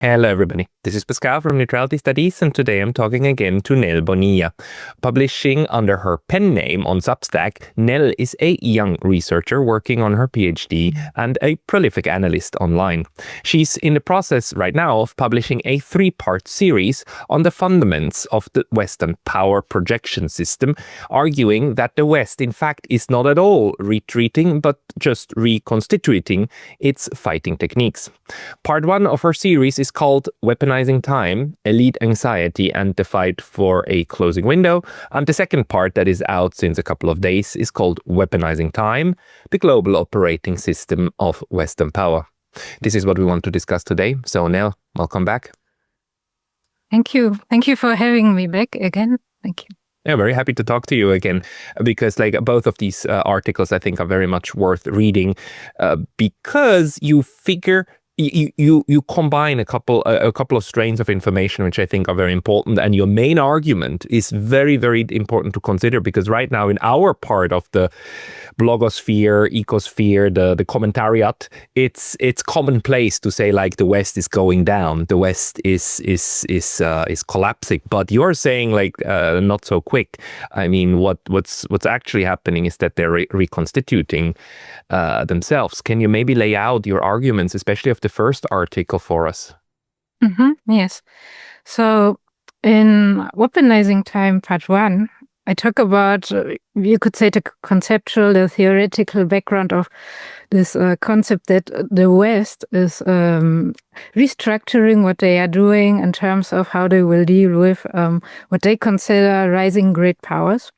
Hello everybody, this is Pascal from Neutrality Studies, and today I'm talking again to Nell Bonilla. Publishing under her pen name on Substack, Nell is a young researcher working on her PhD and a prolific analyst online. She's in the process right now of publishing a 3-part series on the fundaments of the Western power projection system, arguing that the West in fact is not at all retreating but just reconstituting its fighting techniques. Part 1 of her series is called Weaponizing Time, Elite Anxiety and the Fight for a Closing Window, and the second part that is out since a couple of days is called Weaponizing Time, the Global Operating System of Western Power. This is what we want to discuss today. So Nell, welcome back. Thank you. Thank you for having me back again. Thank you. Yeah, very happy to talk to you again, because both of these articles I think are very much worth reading, because you figure you combine a couple of strains of information which I think are very important, and your main argument is very, very important to consider, because right now in our part of the blogosphere, ecosphere, the commentariat, it's commonplace to say like the West is going down, the West is collapsing, but you're saying like not so quick. I mean, what's actually happening is that they're reconstituting themselves. Can you maybe lay out your arguments, especially of the first article, for us? Yes. So in Weaponizing Time, part 1, I talk about, you could say, the conceptual, the theoretical background of this concept that the West is restructuring what they are doing in terms of how they will deal with what they consider rising great powers.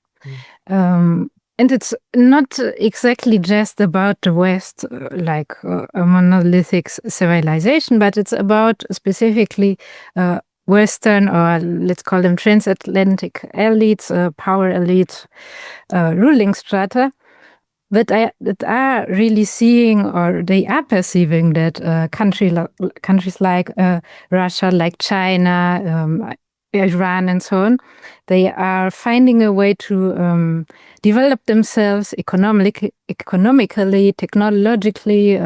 And it's not exactly just about the West, like a monolithic civilization, but it's about specifically Western, or let's call them transatlantic elites, power elites, ruling strata, that are really seeing, or they are perceiving, that countries like Russia, like China, Iran and so on, they are finding a way to develop themselves economically, technologically,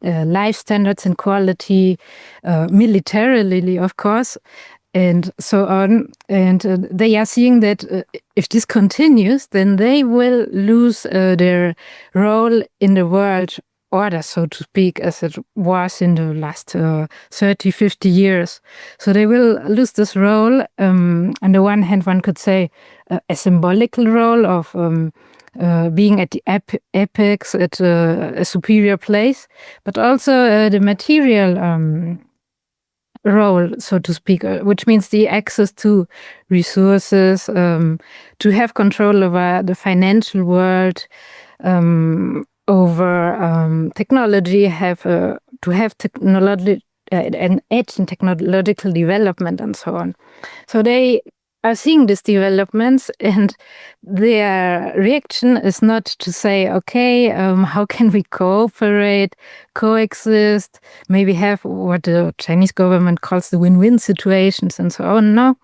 life standards and quality, militarily, of course, and so on. And they are seeing that if this continues, then they will lose their role in the world order, so to speak, as it was in the last 30, 50 years. So they will lose this role. On the one hand, one could say a symbolical role of being at the apex, at a superior place, but also the material role, so to speak, which means the access to resources, to have control over the financial world, over technology, to have technology, an edge in technological development and so on. So they are seeing these developments, and their reaction is not to say, okay, how can we cooperate, coexist, maybe have what the Chinese government calls the win-win situations and so on. No,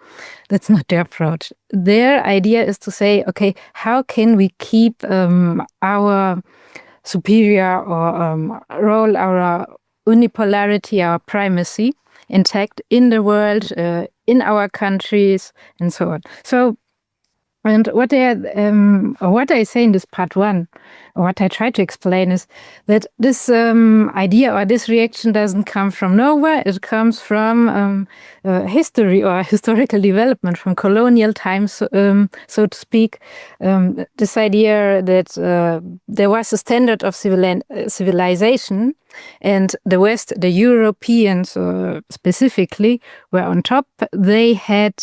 that's not their approach. Their idea is to say, okay, how can we keep our superior or role, our unipolarity, our primacy intact in the world, in our countries, and so on. So, and what I say in this part 1, or what I try to explain, is that this idea or this reaction doesn't come from nowhere. It comes from history or historical development, from colonial times, so to speak. This idea that there was a standard of civilization, and the West, the Europeans specifically, were on top. They had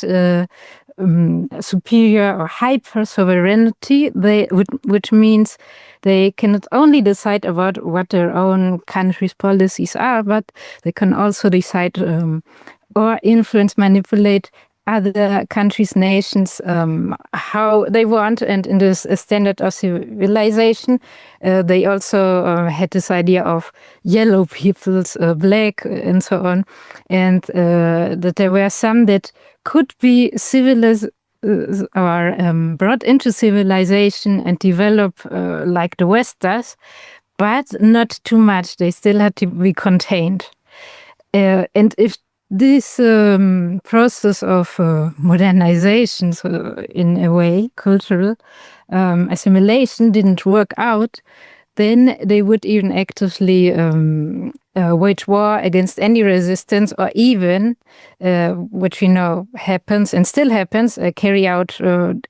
superior or hyper sovereignty, which means they can not only decide about what their own country's policies are, but they can also decide or influence, manipulate other countries, nations, how they want. And in this standard of civilization, they also had this idea of yellow peoples, black, and so on, and that there were some that could be civilized or brought into civilization and develop like the West does, but not too much. They still had to be contained. And if this process of modernization, so in a way, cultural assimilation didn't work out, then they would even actively wage war against any resistance, or even, which we know happens and still happens, carry out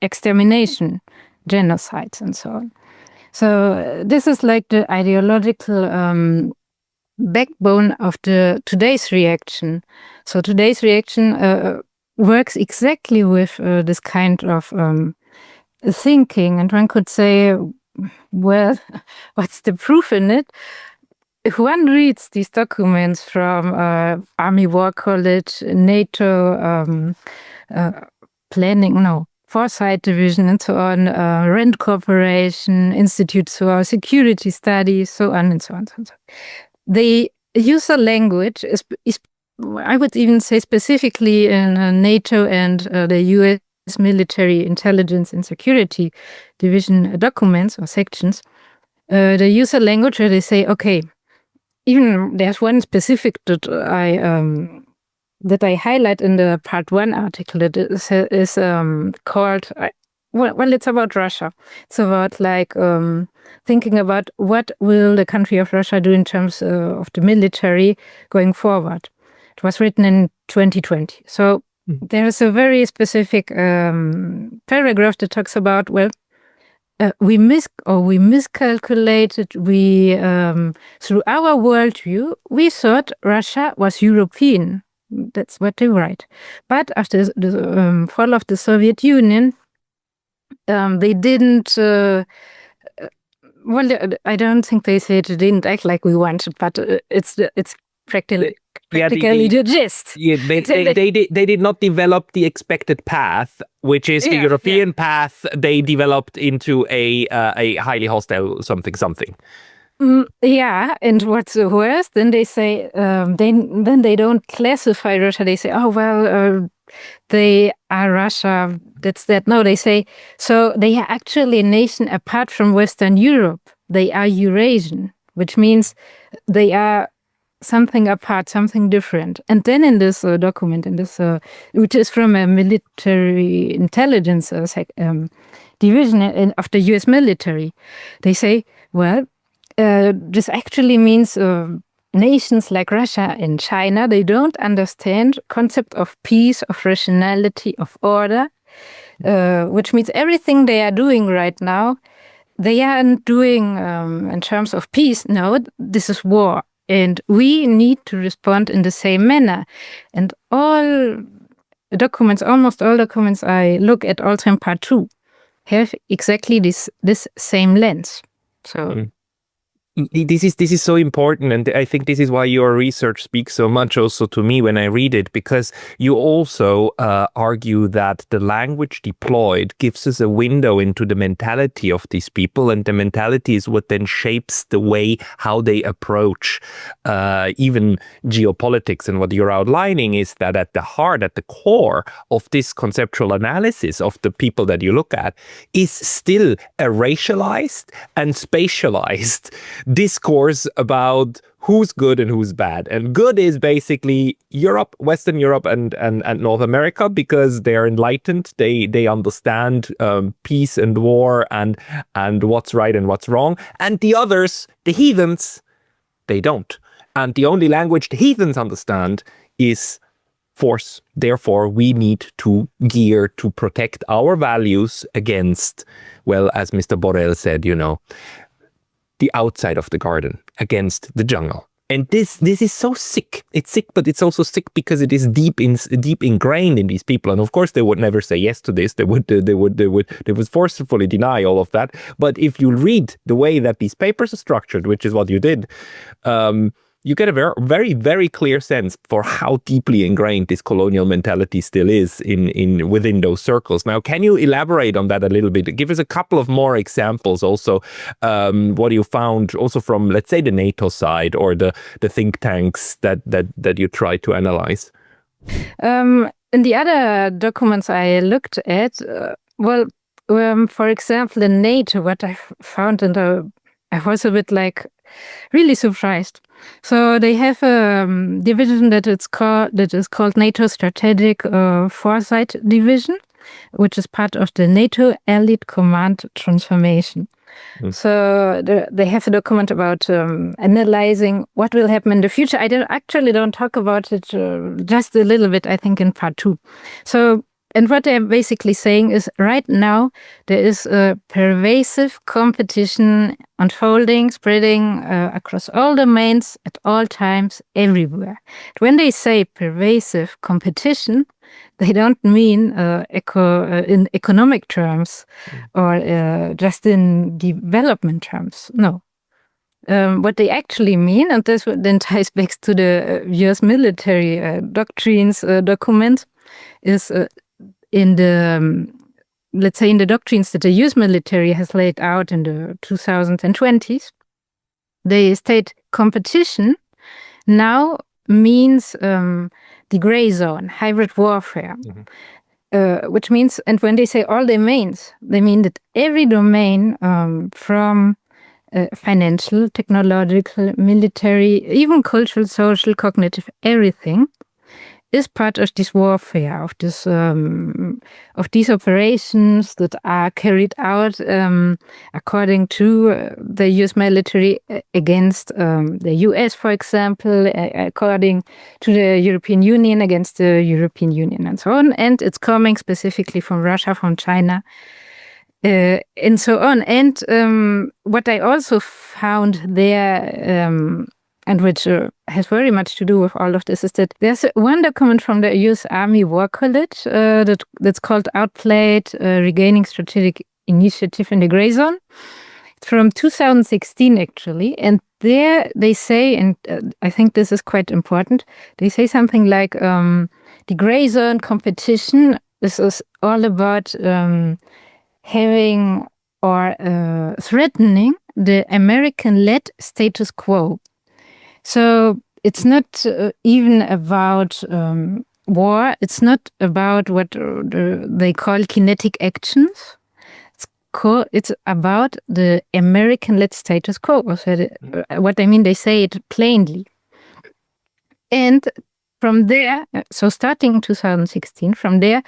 extermination, genocides, and so on. So this is like the ideological backbone of today's reaction. So today's reaction works exactly with this kind of thinking, and one could say, well, what's the proof in it? If one reads these documents from Army War College, NATO Foresight Division, and so on, Rand Corporation, Institutes for Security Studies, so on and so on. The user language is, I would even say, specifically in NATO and the US Military Intelligence and Security Division documents or sections, the user language where they say, okay, even there's one specific that I highlight in the part 1 article that is called, well, it's about Russia. It's about like thinking about what will the country of Russia do in terms of the military going forward. It was written in 2020. So there is a very specific paragraph that talks about, well, we miscalculated. We through our worldview, we thought Russia was European. That's what they write. But after the fall of the Soviet Union, they didn't. Well, I don't think they say they didn't act like we wanted, but it's practically the gist. Yeah, they did not develop the expected path, which is the European path. They developed into a highly hostile something. And what's worse, then they say then they don't classify Russia. They say, oh well, they are Russia. That's that. No, they say so. They are actually a nation apart from Western Europe. They are Eurasian, which means they are something apart, something different. And then in this document, which is from a military intelligence division of the U.S. military, they say, well, this actually means nations like Russia and China, they don't understand concept of peace, of rationality, of order, which means everything they are doing right now, they aren't doing in terms of peace. No, this is war. And we need to respond in the same manner. And almost all documents I look at, also in part 2, have exactly this same lens. So this is so important, and I think this is why your research speaks so much also to me when I read it, because you also argue that the language deployed gives us a window into the mentality of these people, and the mentality is what then shapes the way how they approach even geopolitics. And what you're outlining is that at the heart, at the core of this conceptual analysis of the people that you look at is still a racialized and spatialized discourse about who's good and who's bad. And good is basically Europe, Western Europe, and North America, because they are enlightened. They understand peace and war and what's right and what's wrong. And the others, the heathens, they don't. And the only language the heathens understand is force. Therefore, we need to gear to protect our values against, well, as Mr. Borrell said, the outside of the garden, against the jungle. And this is so sick. It's sick, but it's also sick because it is deep ingrained in these people. And of course, they would never say yes to this. They would forcefully deny all of that. But if you read the way that these papers are structured, which is what you did, you get a very, very, very clear sense for how deeply ingrained this colonial mentality still is within those circles. Now, can you elaborate on that a little bit? Give us a couple of more examples also, what you found also from, let's say, the NATO side or the think tanks that you try to analyze. In the other documents I looked at, for example, in NATO, what I found I was a bit really surprised. So they have a division that is called NATO Strategic Foresight Division, which is part of the NATO Elite Command Transformation. So they have a document about analyzing what will happen in the future. I don't talk about it just a little bit, I think, in part 2. So, and what they're basically saying is right now there is a pervasive competition unfolding, spreading across all domains, at all times, everywhere. When they say pervasive competition, they don't mean in economic terms or just in development terms. No. What they actually mean, and this then ties back to the US military doctrines document, is in the, let's say, in the doctrines that the US military has laid out in the 2020s, they state competition now means the gray zone, hybrid warfare, which means, and when they say all domains, they mean that every domain from financial, technological, military, even cultural, social, cognitive, everything is part of this warfare, of these operations that are carried out according to the US military against the US, for example, according to the European Union against the European Union, and so on. And it's coming specifically from Russia, from China, and so on. And what I also found there, and which has very much to do with all of this, is that there's one document from the US Army War College that's called Outplayed, Regaining Strategic Initiative in the Gray Zone. It's from 2016, actually. And there they say, and I think this is quite important, they say something like the gray zone competition is all about having or threatening the American-led status quo. So it's not even about war. It's not about what they call kinetic actions. It's about the American-led status quo. What I mean, they say it plainly. And from there, so starting in 2016, from there,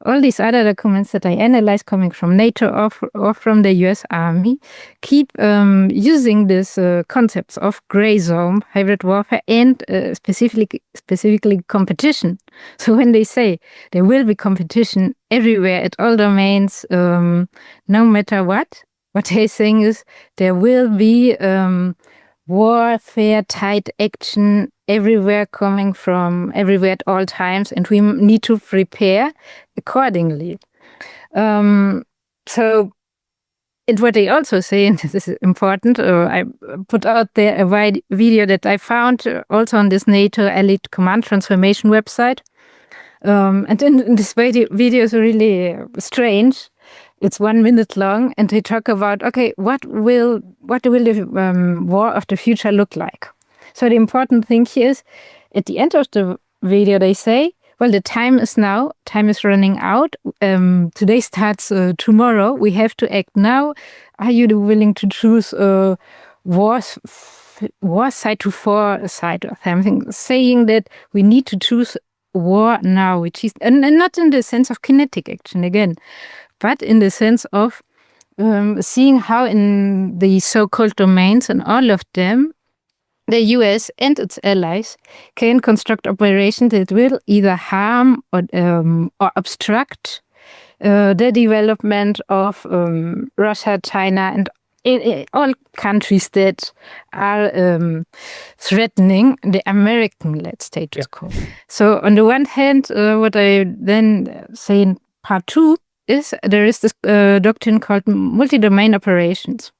all these other documents that I analyzed coming from NATO or from the US Army keep using these concepts of gray zone, hybrid warfare, and specifically competition. So when they say there will be competition everywhere at all domains, no matter what they're saying is there will be warfare-type action everywhere, coming from everywhere at all times, and we need to prepare accordingly. So, and what they also say, and this is important, I put out there a video that I found also on this NATO Elite Command Transformation website. And in this video is really strange. It's 1 minute long, and they talk about, okay, what will the war of the future look like? So the important thing here is, at the end of the video, they say, well, the time is now. Time is running out. Today starts tomorrow. We have to act now. Are you willing to choose war side to war side or something? Saying that we need to choose war now, which is, and not in the sense of kinetic action again, but in the sense of seeing how in the so-called domains, and all of them, the US and its allies can construct operations that will either harm or obstruct the development of Russia, China, and all countries that are threatening the American-led status quo. So on the one hand, what I then say in part 2 is there is this doctrine called multi-domain operations.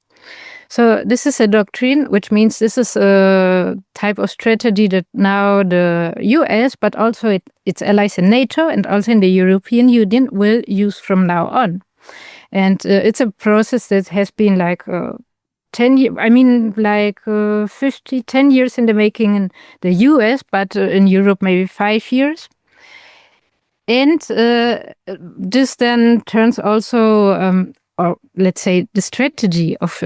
So this is a doctrine, which means this is a type of strategy that now the US, but also its allies in NATO and also in the European Union will use from now on. And it's a process that has been like 10 years, 10 years in the making in the US, but in Europe maybe 5 years. And this then turns also, or let's say the strategy of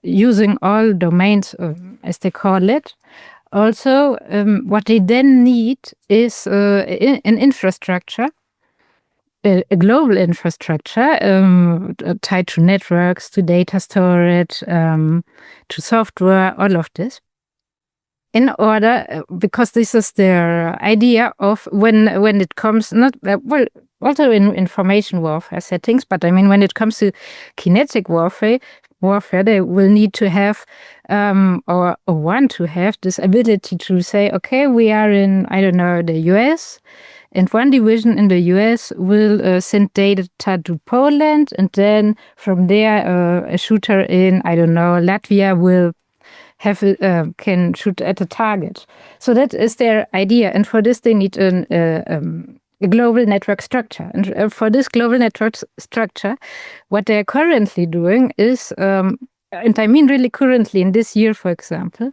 using all domains, as they call it. Also, what they then need is an infrastructure, a global infrastructure tied to networks, to data storage, to software, all of this. In order, because this is their idea of when it comes, not also in information warfare settings, but I mean when it comes to kinetic warfare, they will need to have or want to have this ability to say, okay, we are in, I don't know, the US, and one division in the US will send data to Poland, and then from there a shooter in, I don't know, Latvia will can shoot at a target. So that is their idea, and for this they need a global network structure. And for this global network structure, what they're currently doing is, and I mean really currently in this year, for example,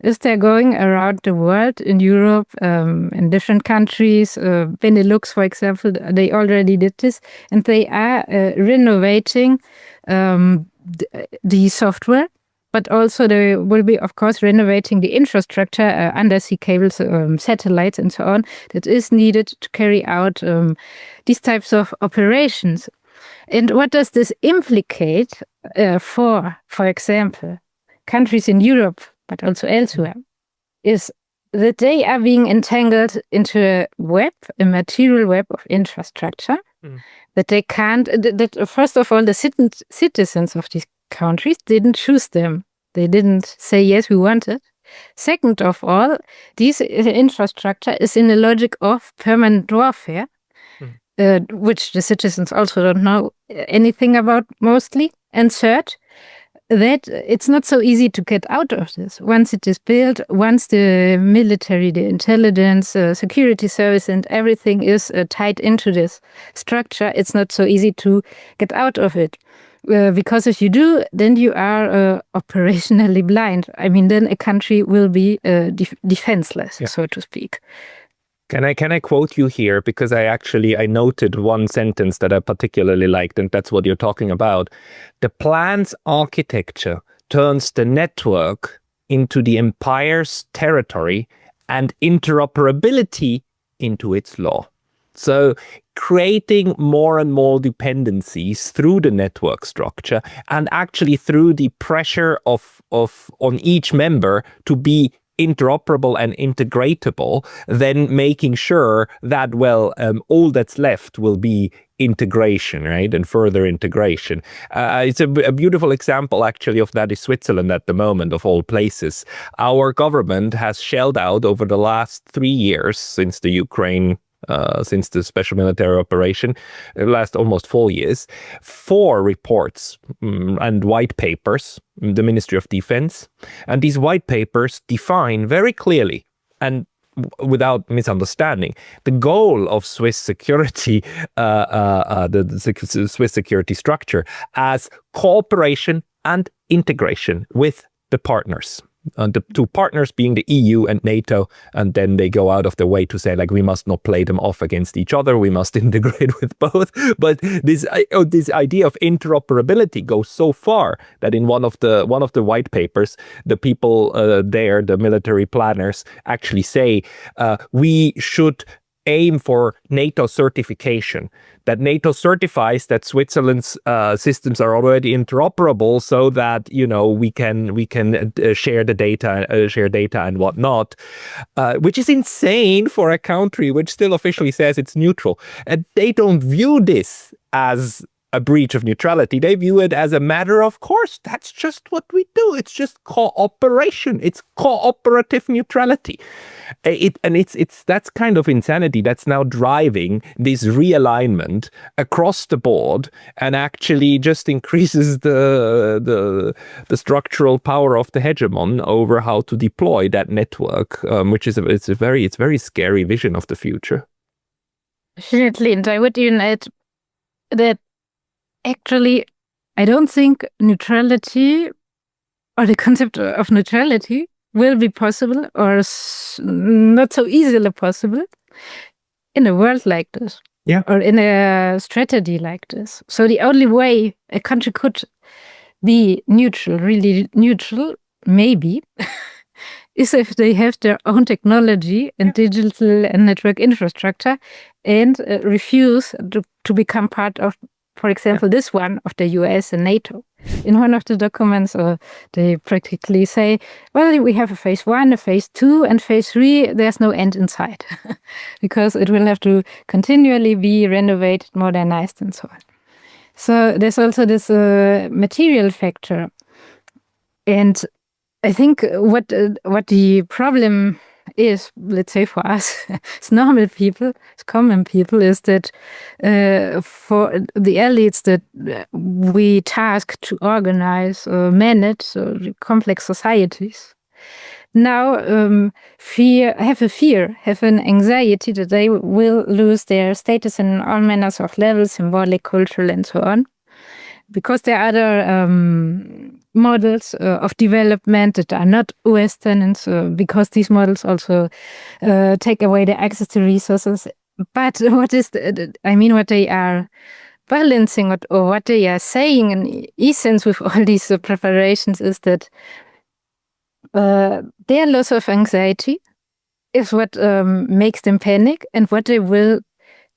is they're going around the world, in Europe, in different countries, Benelux, for example, they already did this, and they are renovating the software. But also they will be, of course, renovating the infrastructure, undersea cables, satellites, and so on, that is needed to carry out these types of operations. And what does this implicate for example, countries in Europe, but also elsewhere, is that they are being entangled into a web, a material web of infrastructure, that they can't, that first of all, the citizens of these countries didn't choose them. They didn't say, yes, we want it. Second of all, this infrastructure is in a logic of permanent warfare, which the citizens also don't know anything about mostly. And third, that it's not so easy to get out of this. Once it is built, once the military, the intelligence, security service and everything is tied into this structure, it's not so easy to get out of it. Because if you do, then you are operationally blind. I mean, then a country will be defenseless, so to speak. Can I quote you here? Because I noted one sentence that I particularly liked, and that's what you're talking about. The plan's architecture turns the network into the empire's territory and interoperability into its law. So creating more and more dependencies through the network structure, and actually through the pressure on each member to be interoperable and integratable, then making sure that, all that's left will be integration, right? And further integration. It's a beautiful example, actually, of that is Switzerland at the moment, of all places. Our government has shelled out over the last 3 years since the Ukraine since the special military operation, last almost 4 years, 4 reports and white papers, the Ministry of Defense. And these white papers define very clearly and without misunderstanding the goal of Swiss security, the Swiss security structure, as cooperation and integration with the partners. The 2 partners being the EU and NATO, and then they go out of their way to say, like, we must not play them off against each other, we must integrate with both. But this idea of interoperability goes so far that in one of the white papers, the people there, the military planners, actually say we should aim for NATO certification, that NATO certifies that Switzerland's systems are already interoperable, so that we can share data and whatnot, which is insane for a country which still officially says it's neutral. And they don't view this as a breach of neutrality. They view it as a matter of course. That's just what we do. It's just cooperation. It's cooperative neutrality. That's kind of insanity that's now driving this realignment across the board, and actually just increases the structural power of the hegemon over how to deploy that network, which is it's very scary vision of the future. Definitely, and I would even add that actually, I don't think neutrality, or the concept of neutrality, will be possible, or not so easily possible, in a world like this. Yeah. Or in a strategy like this. So the only way a country could be neutral, really neutral, maybe, is if they have their own technology and digital and network infrastructure and refuse to become part of, for example, this one of the US and NATO. In one of the documents, they practically say, well, we have a phase 1, a phase 2, and phase 3, there's no end in sight because it will have to continually be renovated, modernized, and so on. So there's also this material factor. And I think what the problem is, let's say for us, as normal people, as common people, is that for the elites that we task to organize or manage complex societies, now have an anxiety that they will lose their status in all manners of levels, symbolic, cultural, and so on, because there are other models of development that are not Western, and because these models also take away the access to resources. But what they are balancing or what they are saying in essence with all these preparations is that their loss of anxiety is what makes them panic, and what they will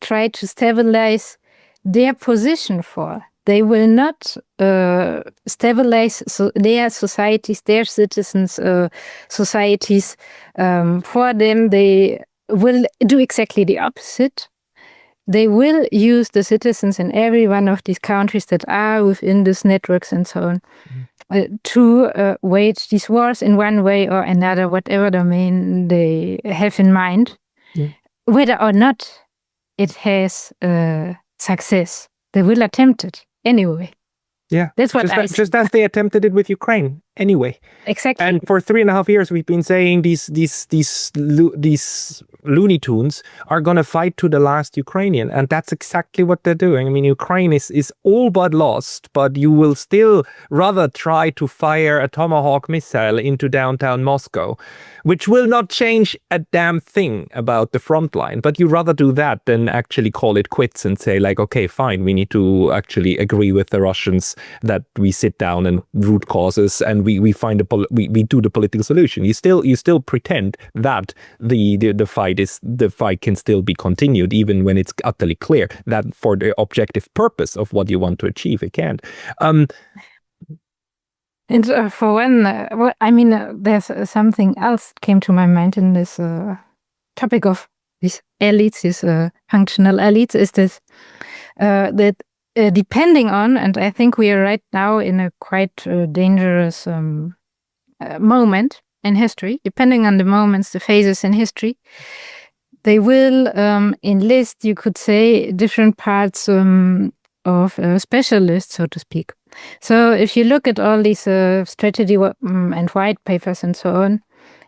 try to stabilize their position for. They will not stabilize their societies, their citizens' societies for them. They will do exactly the opposite. They will use the citizens in every one of these countries that are within these networks and so on to wage these wars in one way or another, whatever domain they have in mind, whether or not it has success. They will attempt it anyway. Yeah, that's what just as they attempted it with Ukraine anyway. Exactly. And for 3.5 years, we've been saying these Looney Tunes are going to fight to the last Ukrainian, and that's exactly what they're doing. I mean, Ukraine is all but lost, but you will still rather try to fire a Tomahawk missile into downtown Moscow, which will not change a damn thing about the front line. But you rather do that than actually call it quits and say, like, okay, fine, we need to actually agree with the Russians that we sit down and root causes and we find we do the political solution. You still pretend that the fight can still be continued, even when it's utterly clear that for the objective purpose of what you want to achieve, it can't. And for one, there's something else came to my mind in this topic of these elites, these functional elites, is this that depending on, and I think we are right now in a quite dangerous moment in history, depending on the moments, the phases in history, they will enlist, you could say, different parts of specialists, so to speak. So if you look at all these strategy and white papers and so on,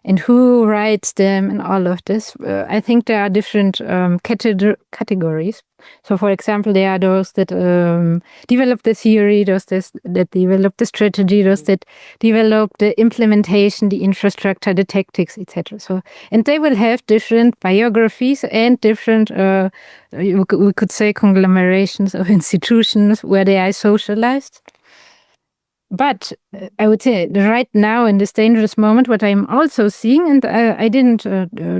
and who writes them and all of this, I think there are different categories. So, for example, there are those that develop the theory, those that develop the strategy, those that develop the implementation, the infrastructure, the tactics, etc. So, and they will have different biographies and different, we could say, conglomerations of institutions where they are socialized. But I would say right now in this dangerous moment, what I'm also seeing, and I didn't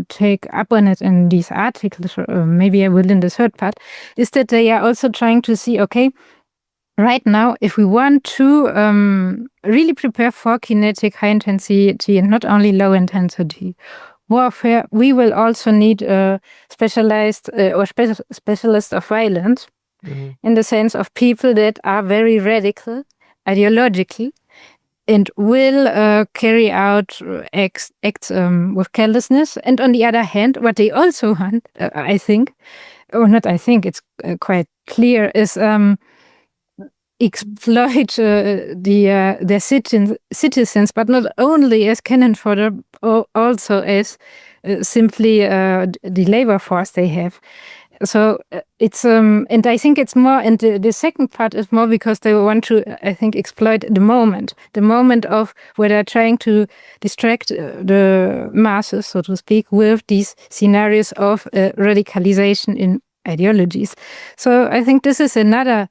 take up on it in these articles, maybe I will in the third part, is that they are also trying to see, okay, right now, if we want to really prepare for kinetic, high intensity, and not only low intensity warfare, we will also need specialized or specialists of violence, in the sense of people that are very radical ideologically, and will carry out acts with carelessness. And on the other hand, what they also want, I think, or not I think, it's quite clear, is exploit their citizens, but not only as cannon fodder, also as simply the labor force they have. So it's and I think it's more, and the second part is more because they want to, I think, exploit the moment of where they're trying to distract the masses, so to speak, with these scenarios of radicalization in ideologies. So I think this is another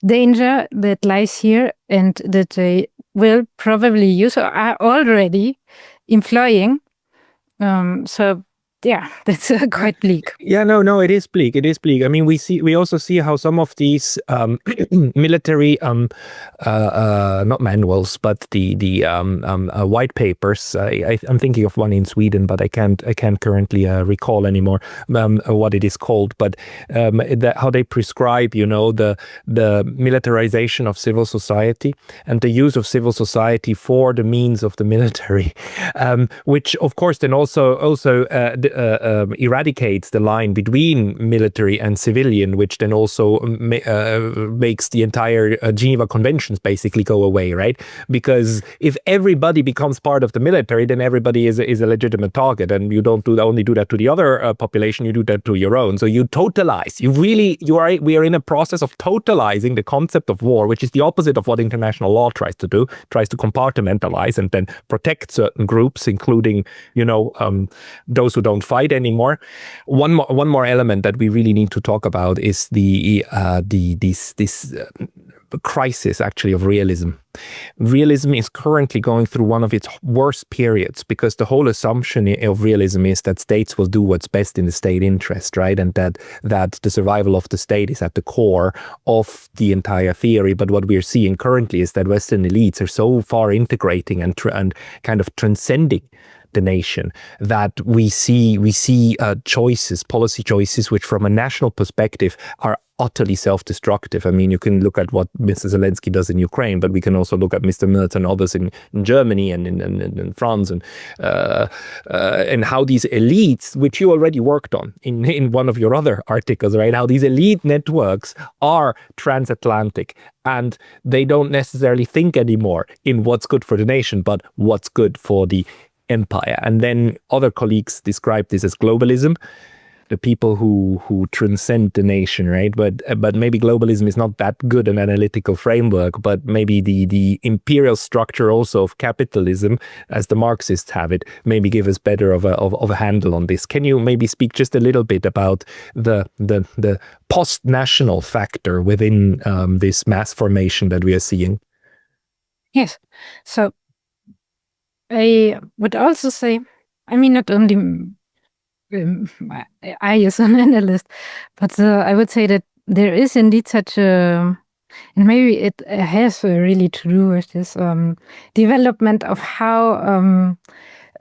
danger that lies here and that they will probably use or are already employing. So that's quite bleak. Yeah, no, it is bleak. It is bleak. I mean, we also see how some of these military, not manuals, but the white papers. I'm thinking of one in Sweden, but I can't currently recall anymore what it is called. But how they prescribe, the militarization of civil society and the use of civil society for the means of the military, which of course then also eradicates the line between military and civilian, which then also makes the entire Geneva Conventions basically go away, right? Because if everybody becomes part of the military, then everybody is a legitimate target, and you don't only do that to the other population, you do that to your own. So you totalize. We are in a process of totalizing the concept of war, which is the opposite of what international law tries to do. Tries to compartmentalize and then protect certain groups, including those who don't fight anymore. One more element that we really need to talk about is this crisis actually of realism. Realism is currently going through one of its worst periods, because the whole assumption of realism is that states will do what's best in the state interest, right? And that the survival of the state is at the core of the entire theory. But what we're seeing currently is that Western elites are so far integrating and kind of transcending the nation that we see policy choices, which from a national perspective are utterly self-destructive. I mean, you can look at what Mr. Zelensky does in Ukraine, but we can also look at Mr. Merz and others in Germany and in France, and how these elites, which you already worked on in one of your other articles, right? How these elite networks are transatlantic, and they don't necessarily think anymore in what's good for the nation, but what's good for the empire. And then other colleagues describe this as globalism, the people who transcend the nation, right? But maybe globalism is not that good an analytical framework, but maybe the imperial structure also of capitalism, as the Marxists have it, maybe give us better of a handle on this. Can you maybe speak just a little bit about the post-national factor within this mass formation that we are seeing? Yes. So I would also say, I mean, not only I as an analyst, but I would say that there is indeed such a, and maybe it has really to do with this development of how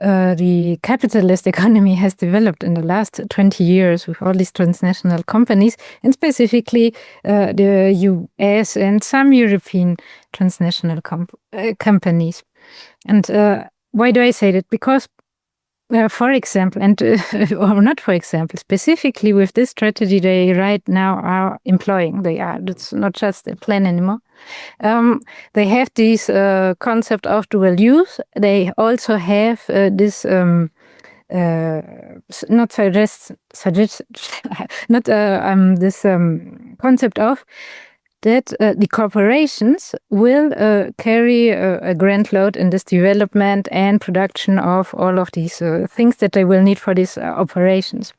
the capitalist economy has developed in the last 20 years with all these transnational companies, and specifically the US and some European transnational companies. And why do I say that? Because, for example, or not for example, specifically with this strategy they right now are employing, it's not just a plan anymore. They have this concept of dual use. They also have this concept of that the corporations will carry a grand load in this development and production of all of these things that they will need for these operations.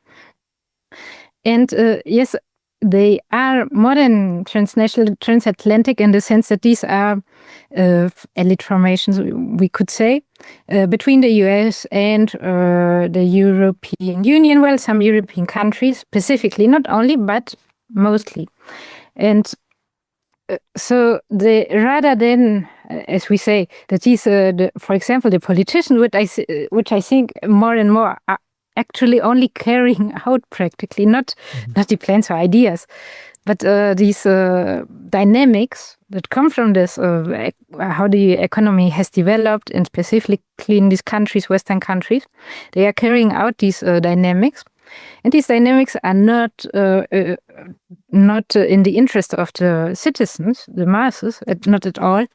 And yes, they are modern transnational, transatlantic in the sense that these are elite formations, we could say, between the US and the European Union. Well, some European countries specifically, not only, but mostly. And so rather than, as we say, that these, for example, the politicians, which I think more and more are actually only carrying out practically, not the plans or ideas, but these dynamics that come from this, how the economy has developed, and specifically in these countries, Western countries, they are carrying out these dynamics. And these dynamics are not in the interest of the citizens, the masses, not at all.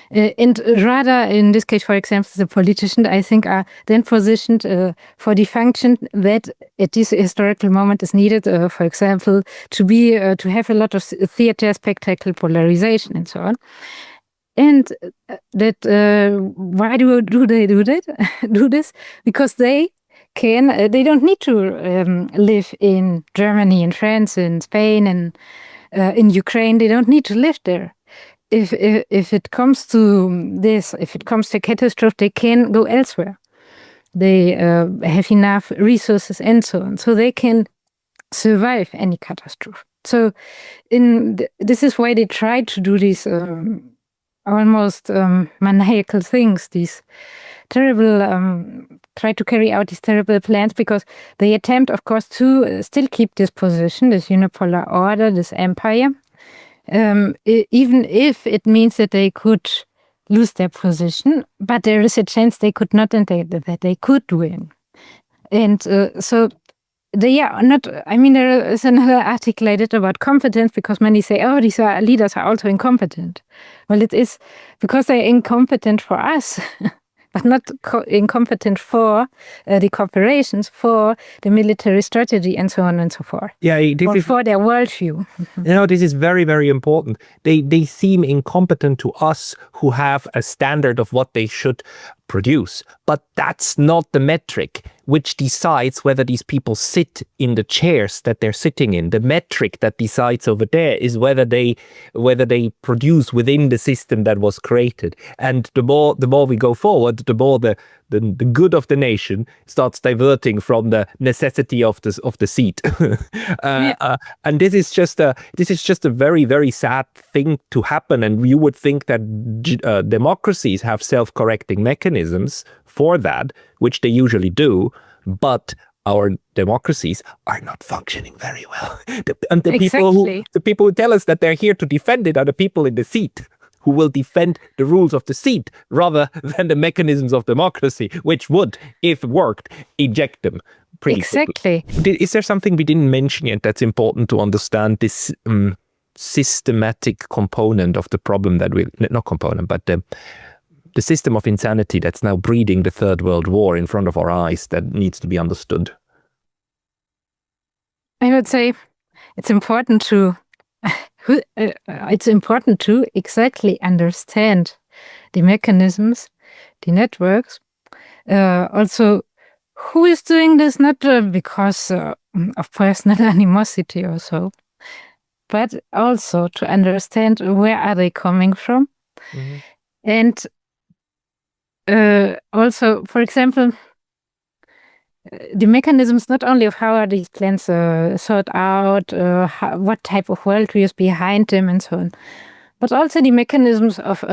And rather, in this case, for example, the politicians, I think, are then positioned for the function that at this historical moment is needed, for example, to have a lot of theater, spectacle, polarization, and so on. And that why do they do that? Do this? Because they don't need to live in Germany and France and Spain and in Ukraine, they don't need to live there. If it comes to this, if it comes to catastrophe, they can go elsewhere. They have enough resources and so on, so they can survive any catastrophe. So this is why they try to do these almost maniacal things, these terrible, try to carry out these terrible plans, because they attempt, of course, to still keep this position, this unipolar order, this empire, even if it means that they could lose their position, but there is a chance they could not, and that they could win. And so they are not, I mean, there is another article I did about competence, because many say, oh, these leaders are also incompetent. Well, it is because they're incompetent for us, but not incompetent for the corporations, for the military strategy, and so on and so forth. Yeah, or for their worldview. This is very, very important. They seem incompetent to us who have a standard of what they should produce, but that's not the metric which decides whether these people sit in the chairs that they're sitting in. The metric that decides over there is whether they produce within the system that was created. And the more we go forward, the more the good of the nation starts diverting from the necessity of the seat. And this is just a very, very sad thing to happen. And you would think that democracies have self-correcting mechanisms for that, which they usually do, but our democracies are not functioning very well. The people who tell us that they're here to defend it are the people in the seat, who will defend the rules of the seat rather than the mechanisms of democracy, which would, if worked, eject them pretty quickly. Is there something we didn't mention yet that's important to understand, this systematic component of the problem that the system of insanity that's now breeding the Third World War in front of our eyes, that needs to be understood? I would say it's important to exactly understand the mechanisms, the networks. Also, who is doing this, not because of personal animosity or so, but also to understand where are they coming from. Mm-hmm. And also, for example, the mechanisms not only of how are these plans thought out, what type of worldview is behind them, and so on, but also the mechanisms of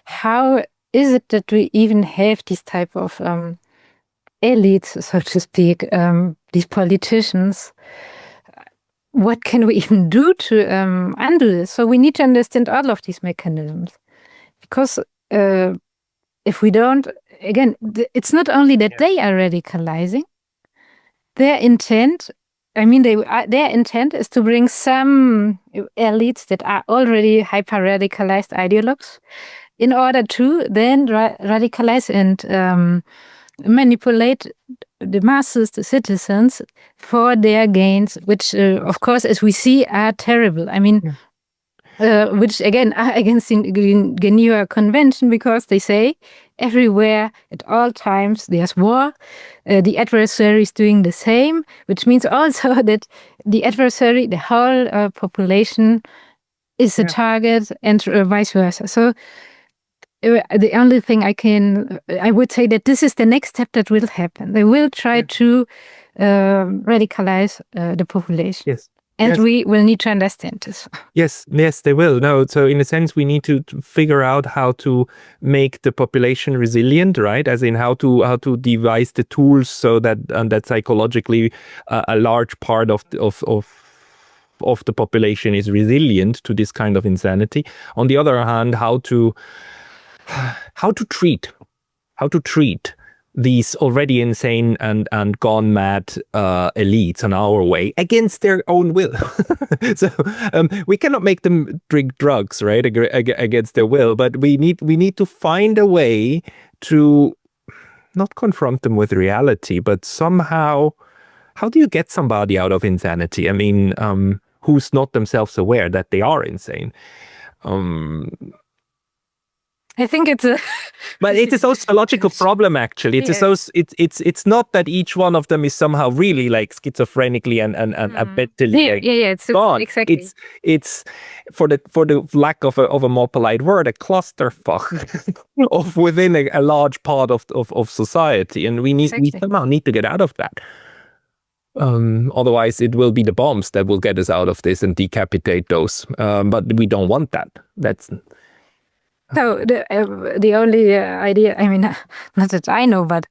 how is it that we even have these type of elites, so to speak, these politicians. What can we even do to undo this? So we need to understand all of these mechanisms, because if we don't, again, it's not only that they are radicalizing. Their intent, their intent is to bring some elites that are already hyper-radicalized ideologues in order to then radicalize and manipulate the masses, the citizens, for their gains, which, of course, as we see, are terrible. Which again are against the Geneva Convention, because they say everywhere at all times there's war. The adversary is doing the same, which means also that the adversary, the whole population, is a target, and vice versa. So the only thing I would say that this is the next step that will happen. They will try to radicalize the population. Yes. And we will need to understand this. Yes, they will. No, so in a sense, we need to figure out how to make the population resilient, right? As in how to devise the tools so that psychologically a large part of the population is resilient to this kind of insanity. On the other hand, how to treat these already insane and gone mad elites on our way against their own will. So we cannot make them drink drugs, right, against their will, but we need to find a way to not confront them with reality, but somehow, how do you get somebody out of insanity? Who's not themselves aware that they are insane? I think it's a But it's a sociological problem, actually. It's not that each one of them is somehow really like schizophrenically and mentally it's gone. exactly. It's for the lack of a more polite word, a clusterfuck of within a large part of society, and we somehow need to get out of that. Otherwise, it will be the bombs that will get us out of this and decapitate those. But we don't want that. So the only idea, I mean, not that I know, but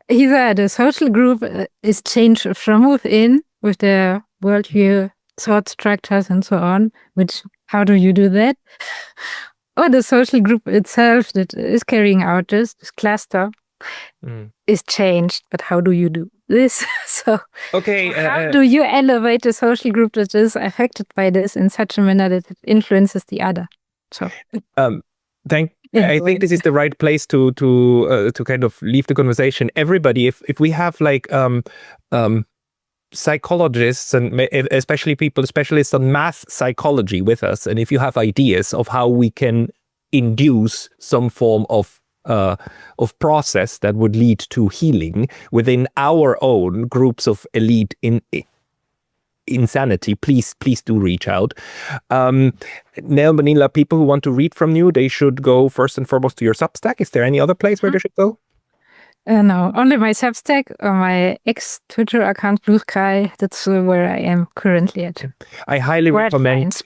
either the social group is changed from within with the worldview, thought structures, and so on. Which, how do you do that? Or the social group itself that is carrying out this cluster is changed. But how do you do this? So, how do you elevate the social group that is affected by this in such a manner that it influences the other? So. I think this is the right place to kind of leave the conversation. Everybody, if we have like psychologists and especially people, specialists on mass psychology with us, and if you have ideas of how we can induce some form of process that would lead to healing within our own groups of elite insanity, please do reach out. Nell Bonilla, people who want to read from you, they should go first and foremost to your Substack. Is there any other place where they should go? No, only my Substack or my ex-Twitter account, Blue Sky. That's where I am currently at. I highly recommend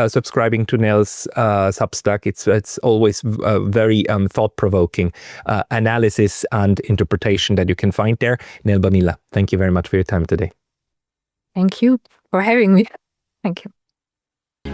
subscribing to Nell's Substack. It's always very thought-provoking analysis and interpretation that you can find there. Nell Bonilla, thank you very much for your time today. Thank you for having me. Thank you.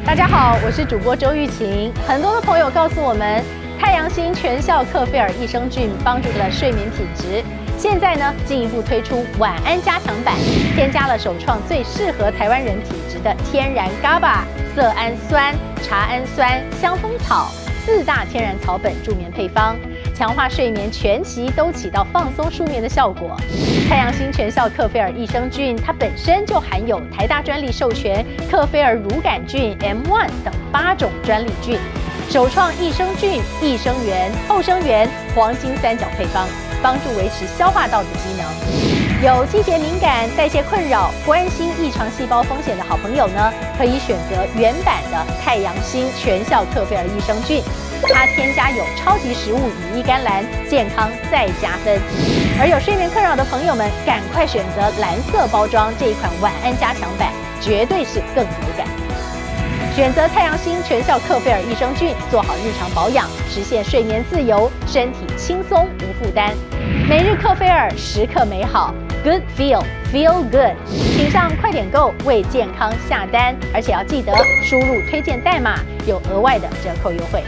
大家好，我是主播周玉琴。很多的朋友告诉我们，太阳星全效克菲尔益生菌帮助了睡眠体质。现在呢，进一步推出晚安加强版，添加了首创最适合台湾人体质的天然 GABA、色氨酸、茶氨酸、香蜂草4大天然草本助眠配方。强化睡眠全期都起到放松舒眠的效果。太阳星全效克菲尔益生菌，它本身就含有台大专利授权克菲尔乳杆菌 M1 等8种专利菌，首创益生菌、益生元、后生元黄金3角配方，帮助维持消化道的机能。有季节敏感、代谢困扰、关心异常细胞风险的好朋友呢，可以选择原版的太阳星全效克菲尔益生菌。它添加有超级食物羽衣甘蓝，健康再加分。而有睡眠困扰的朋友们，赶快选择蓝色包装这一款晚安加强版，绝对是更有感。选择太阳星全效克菲尔益生菌，做好日常保养，实现睡眠自由，身体轻松无负担。每日克菲尔，时刻美好 ，Good Feel Good， 请上快点购为健康下单，而且要记得输入推荐代码，有额外的折扣优惠。